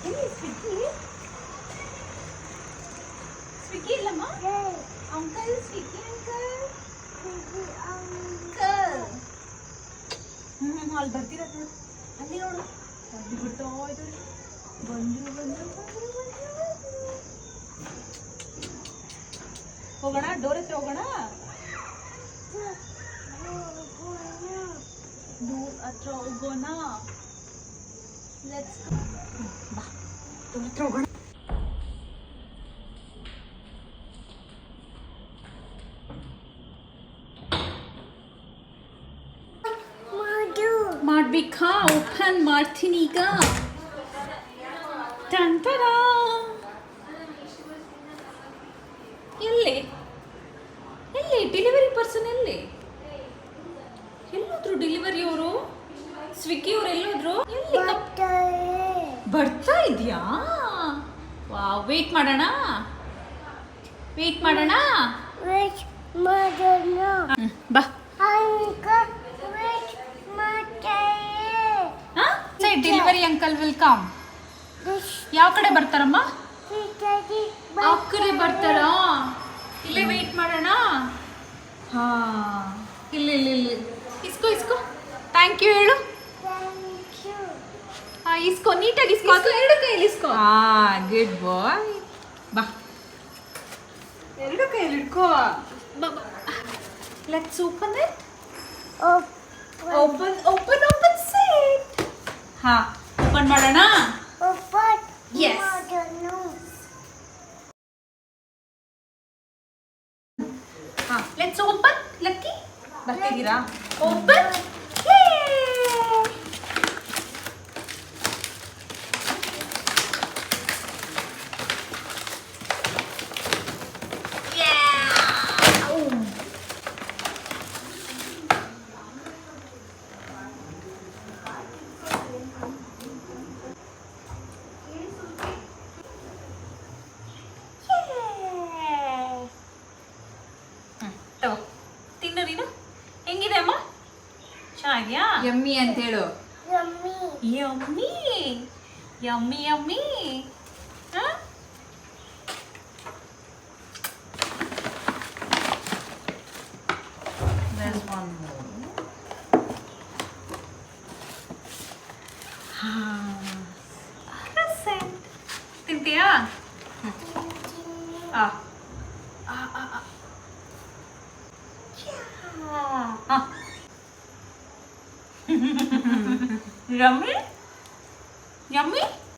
ಸ್ವಿಗ್ಗಿ ಸ್ವಿಗ್ಗಿ ಇಲ್ಲಮ್ಮ uncle Swiggy uncle uncle ಅಲ್ಲಿ ಬರ್ತಿರತ್ತ ನೋಡು ಅಲ್ಲಿ ನೋಡು ಬಂದು ಬಿಡ್ತಾ ಇದ್ದಾರೆ ಬಂದ್ರು ಬಂದ್ರು ಬಂದ್ರು ಬಂದ್ರು ಹೋಗೋಣ ಡೋರ್ ಹತ್ರ ಹೋಗೋಣ ಡೋರ್ ಹತ್ರ ಹೋಗೋಣ ಲೆಟ್ಸ್ ಬಾ ಡೋರ್ ಹತ್ರ ಹೋಗೋಣ ಮಾಡ್ಬೇಕಾ ಓಪನ್ ಮಾಡ್ತೀನಿ ಈಗ ಟಂಟರ ಎಲ್ಲಿ ಎಲ್ಲಿ ಡೆಲಿವರಿ ಪರ್ಸನ್ ಎಲ್ಲಿ ಎಲ್ಲೋದ್ರು ಡೆಲಿವರಿ ಅವರು ಸ್ವಿಗ್ಗಿ ಅವರು ಎಲ್ಲೋದ್ರು ಎಲ್ಲಿ ಬರ್ತಾ ಇದೆಯಾ ವಾ ವೇಟ್ ಮಾಡೋಣ ಬಾ ಡೆಲಿವರಿ ಅಂಕಲ್ ವಿಲ್ ಕಮ್ ಯಾವ ಕಡೆ ಬರ್ತಾರಮ್ಮ ಆ ಕಡೆ ಬರ್ತಾರಾ ಇಲ್ಲೇ ವೇಟ್ ಮಾಡೋಣ ಹಾ ಇಲ್ಲಿ ಇಲ್ಲಿ ಇಲ್ಲಿ ಇಸ್ಕೋ ಥ್ಯಾಂಕ್ ಯು ಹೇಳು ಹಾ ಇಸ್ಕೋ ನೀಟಾಗಿ ಇಸ್ಕೋ ಅದು ಎರಡು ಕೈಯಲ್ಲಿ ಇಸ್ಕೋ ಹಾ ಗುಡ್ ಬಾಯ್ ಬಾ ಎರಡು ಕೈಯಲ್ಲಿ ಇಟ್ಕೋ let's open it open seat ಹಾ ಓಪನ್ ಮಾಡೋಣ ಎಸ್ ಹಾ ಲೆಟ್ಸ್ ಓಪನ್ ಲಕ್ಕಿ ಬರ್ತಿದ್ದೀರಾ ಓಪನ್ ತಿನ್ನು ನೀನು ಹೆಂಗಿದೆ ಅಮ್ಮ ಚೆನ್ನಾಗಿದ್ಯಾ ಯಮ್ಮಿ ಅಂತ ಹೇಳು yummy yummy yummy There's one more. ತಿಂತೀಯಾ ಯಮ್ಮಿ ಯಮ್ಮಿ